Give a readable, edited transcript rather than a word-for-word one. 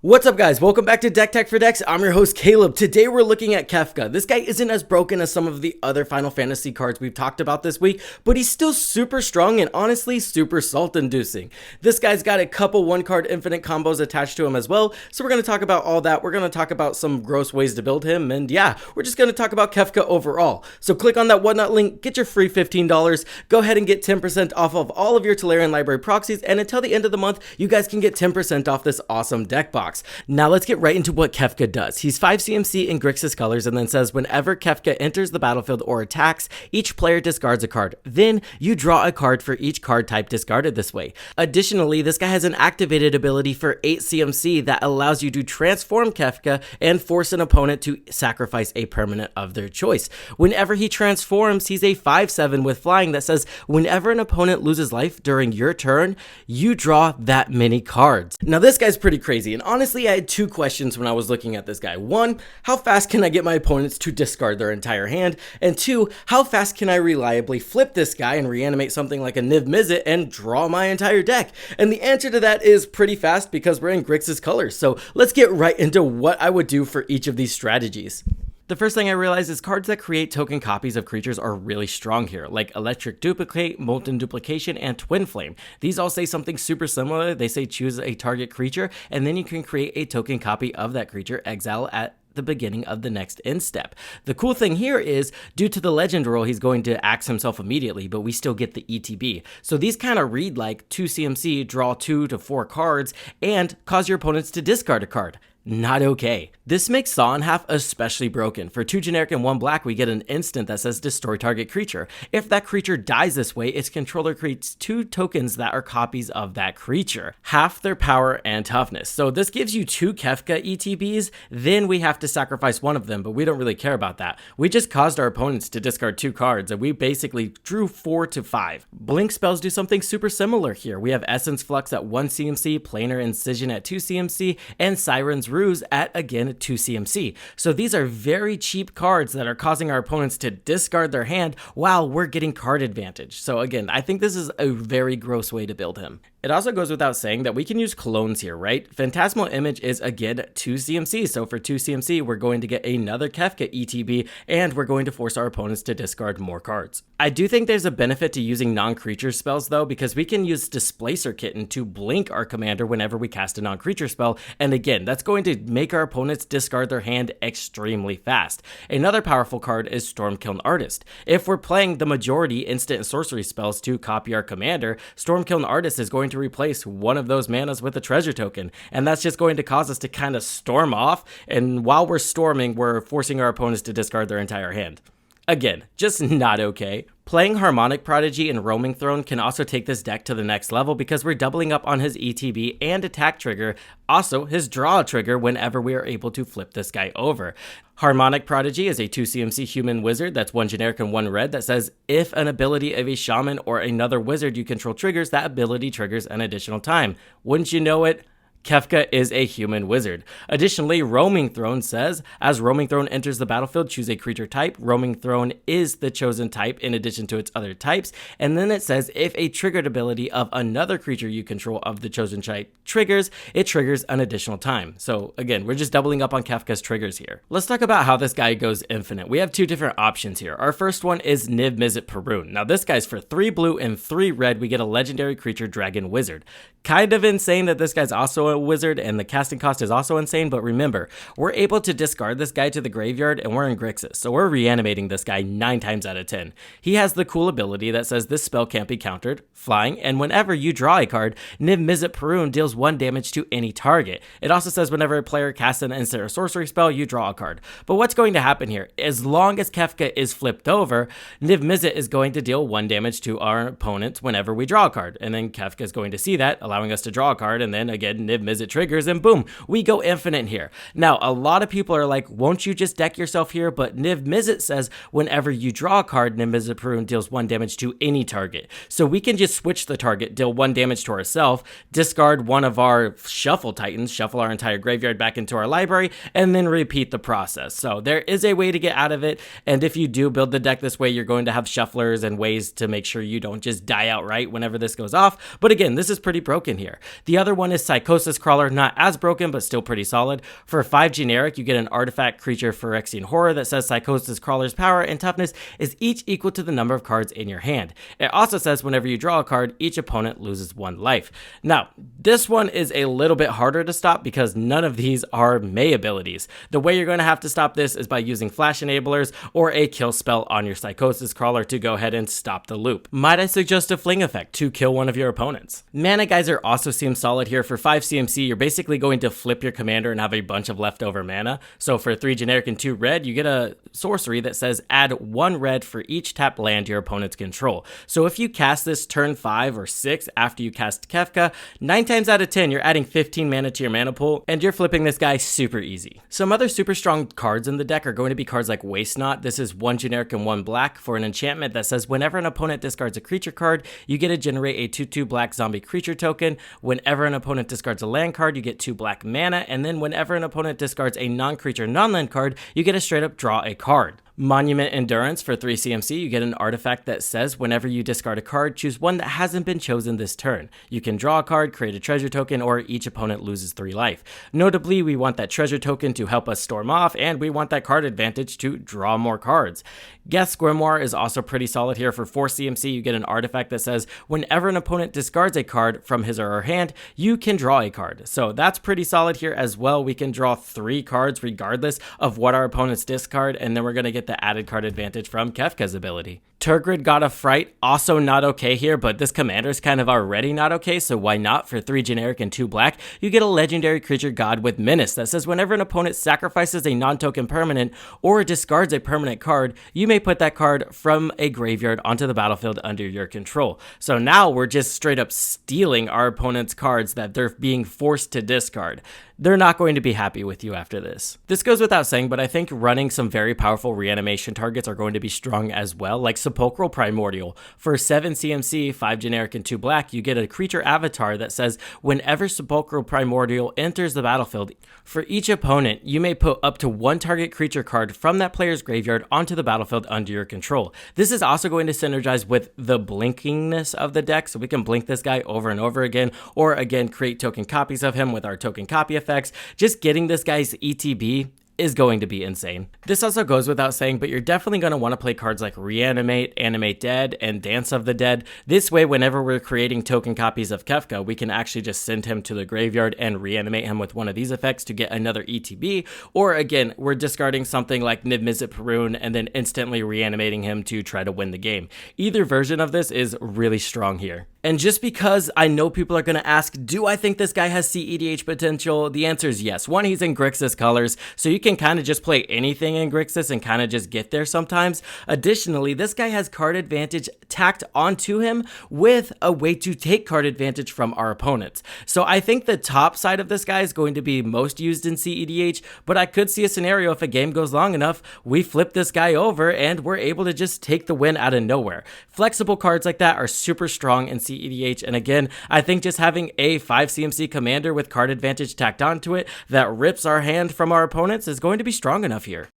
What's up guys, welcome back to Deck Tech for Decks. I'm your host Caleb. Today we're looking at Kefka. This guy isn't as broken as some of the other Final Fantasy cards we've talked about this week, but he's still super strong and honestly super salt inducing. This guy's got a couple one card infinite combos attached to him as well, so we're going to talk about all that. We're going to talk about some gross ways to build him, and yeah, we're just going to talk about Kefka overall. So click on that whatnot link, get your free $15, go ahead and get 10% off of all of your Tolarian library proxies, and until the end of the month, you guys can get 10% off this awesome deck box. Now let's get right into what Kefka does. He's 5 CMC in Grixis colors and then says whenever Kefka enters the battlefield or attacks, each player discards a card. Then you draw a card for each card type discarded this way. Additionally, this guy has an activated ability for 8 CMC that allows you to transform Kefka and force an opponent to sacrifice a permanent of their choice. Whenever he transforms, he's a 5/7 with flying that says whenever an opponent loses life during your turn, you draw that many cards. Now this guy's pretty crazy, and honestly, I had two questions when I was looking at this guy. One, how fast can I get my opponents to discard their entire hand? And two, how fast can I reliably flip this guy and reanimate something like a Niv Mizzet and draw my entire deck? And the answer to that is pretty fast because we're in Grixis colors. So let's get right into what I would do for each of these strategies. The first thing I realized is cards that create token copies of creatures are really strong here, like Electric Duplicate, Molten Duplication, and Twin Flame. These all say something super similar. They say choose a target creature, and then you can create a token copy of that creature, exile at the beginning of the next end step. The cool thing here is, due to the legend rule, he's going to axe himself immediately, but we still get the ETB. So these kind of read like 2 CMC, draw 2 to 4 cards, and cause your opponents to discard a card. Not okay. This makes Saw in Half especially broken. For 2 generic and 1 black, we get an instant that says destroy target creature. If that creature dies this way, its controller creates 2 tokens that are copies of that creature, half their power and toughness. So this gives you 2 Kefka ETBs, then we have to sacrifice one of them, but we don't really care about that. We just caused our opponents to discard 2 cards, and we basically drew 4 to 5. Blink spells do something super similar here. We have Essence Flux at 1 CMC, Planar Incision at 2 CMC, and Siren's Ruse at, again, 2 CMC. So these are very cheap cards that are causing our opponents to discard their hand while we're getting card advantage. So again, I think this is a very gross way to build him. It also goes without saying that we can use clones here, right? Phantasmal Image is, again, 2 CMC. So for 2 CMC, we're going to get another Kefka ETB, and we're going to force our opponents to discard more cards. I do think there's a benefit to using non-creature spells, though, because we can use Displacer Kitten to blink our commander whenever we cast a non-creature spell. And again, that's going to make our opponents discard their hand extremely fast. Another powerful card is Stormkiln Artist. If we're playing the majority instant and sorcery spells to copy our commander, Stormkiln Artist is going to replace one of those manas with a treasure token, and that's just going to cause us to kind of storm off, and while we're storming, we're forcing our opponents to discard their entire hand. Again, just not okay. Playing Harmonic Prodigy and Roaming Throne can also take this deck to the next level because we're doubling up on his ETB and attack trigger, also his draw trigger whenever we are able to flip this guy over. Harmonic Prodigy is a 2 CMC human wizard that's 1 generic and 1 red that says if an ability of a shaman or another wizard you control triggers, that ability triggers an additional time. Wouldn't you know it? Kefka is a human wizard. Additionally, Roaming Throne says, as Roaming Throne enters the battlefield, choose a creature type. Roaming Throne is the chosen type in addition to its other types. And then it says, if a triggered ability of another creature you control of the chosen type triggers, it triggers an additional time. So again, we're just doubling up on Kefka's triggers here. Let's talk about how this guy goes infinite. We have 2 different options here. Our first one is Niv Mizzet Perun. Now this guy's for 3 blue and 3 red, we get a legendary creature Dragon Wizard. Kind of insane that this guy's also a wizard and the casting cost is also insane, but remember, we're able to discard this guy to the graveyard and we're in Grixis, so we're reanimating this guy 9 times out of 10. He has the cool ability that says this spell can't be countered, flying, and whenever you draw a card, Niv Mizzet Perun deals 1 damage to any target. It also says whenever a player casts an instant or sorcery spell, you draw a card. But what's going to happen here? As long as Kefka is flipped over, Niv Mizzet is going to deal 1 damage to our opponent whenever we draw a card, and then Kefka is going to see that, allowing us to draw a card, and then again Niv Mizzet triggers and boom, we go infinite here. Now a lot of people are like, won't you just deck yourself here? But Niv Mizzet says whenever you draw a card, Niv Mizzet Perun deals 1 damage to any target. So we can just switch the target, deal 1 damage to ourselves, discard one of our shuffle titans, shuffle our entire graveyard back into our library, and then repeat the process. So there is a way to get out of it, and if you do build the deck this way, you're going to have shufflers and ways to make sure you don't just die outright whenever this goes off. But again, this is pretty broken. broken here. The other one is Psychosis Crawler, not as broken, but still pretty solid. For 5 generic, you get an artifact creature Phyrexian Horror that says Psychosis Crawler's power and toughness is each equal to the number of cards in your hand. It also says whenever you draw a card, each opponent loses 1 life. Now, this one is a little bit harder to stop because none of these are May abilities. The way you're going to have to stop this is by using Flash Enablers or a kill spell on your Psychosis Crawler to go ahead and stop the loop. Might I suggest a Fling effect to kill one of your opponents? Mana Geyser also seems solid here. For 5 CMC, you're basically going to flip your commander and have a bunch of leftover mana. So for 3 generic and 2 red, you get a sorcery that says add 1 red for each tapped land your opponents control. So if you cast this turn 5 or 6 after you cast Kefka, 9 times out of 10, you're adding 15 mana to your mana pool, and you're flipping this guy super easy. Some other super strong cards in the deck are going to be cards like Waste Not. This is 1 generic and 1 black for an enchantment that says whenever an opponent discards a creature card, you get to generate a 2/2 black zombie creature token. Whenever an opponent discards a land card, you get 2 black mana, and then whenever an opponent discards a non-creature non-land card, you get to straight up draw a card. Monument Endurance for 3 CMC, you get an artifact that says whenever you discard a card, choose one that hasn't been chosen this turn. You can draw a card, create a treasure token, or each opponent loses 3 life. Notably, we want that treasure token to help us storm off, and we want that card advantage to draw more cards. Guess Grimoire is also pretty solid here. For 4 CMC, you get an artifact that says whenever an opponent discards a card from his or her hand, you can draw a card. So that's pretty solid here as well. We can draw 3 cards regardless of what our opponents discard, and then we're going to get the added card advantage from Kefka's ability. Tergrid, God of Fright, also not okay here, but this commander's kind of already not okay, so why not? For 3 generic and 2 black, you get a legendary creature god with Menace that says whenever an opponent sacrifices a non-token permanent or discards a permanent card, you may put that card from a graveyard onto the battlefield under your control. So now we're just straight up stealing our opponent's cards that they're being forced to discard. They're not going to be happy with you after this. This goes without saying, but I think running some very powerful reanimation targets are going to be strong as well, like Sepulchral Primordial. For 7 CMC, 5 generic and 2 black, you get a creature avatar that says whenever Sepulchral Primordial enters the battlefield, for each opponent, you may put up to 1 target creature card from that player's graveyard onto the battlefield under your control. This is also going to synergize with the blinkingness of the deck, so we can blink this guy over and over again, or again, create token copies of him with our token copy effects. Just getting this guy's ETB is going to be insane. This also goes without saying, but you're definitely going to want to play cards like Reanimate, Animate Dead, and Dance of the Dead. This way, whenever we're creating token copies of Kefka, we can actually just send him to the graveyard and reanimate him with one of these effects to get another ETB, or again, we're discarding something like Niv-Mizzet Perun and then instantly reanimating him to try to win the game. Either version of this is really strong here. And just because I know people are going to ask, do I think this guy has CEDH potential? The answer is yes. One, he's in Grixis colors, so you can kind of just play anything in Grixis and kind of just get there sometimes. Additionally, this guy has card advantage tacked onto him with a way to take card advantage from our opponents. So I think the top side of this guy is going to be most used in CEDH, but I could see a scenario if a game goes long enough, we flip this guy over and we're able to just take the win out of nowhere. Flexible cards like that are super strong in CEDH, and again, I think just having a 5 CMC commander with card advantage tacked onto it that rips our hand from our opponents is going to be strong enough here.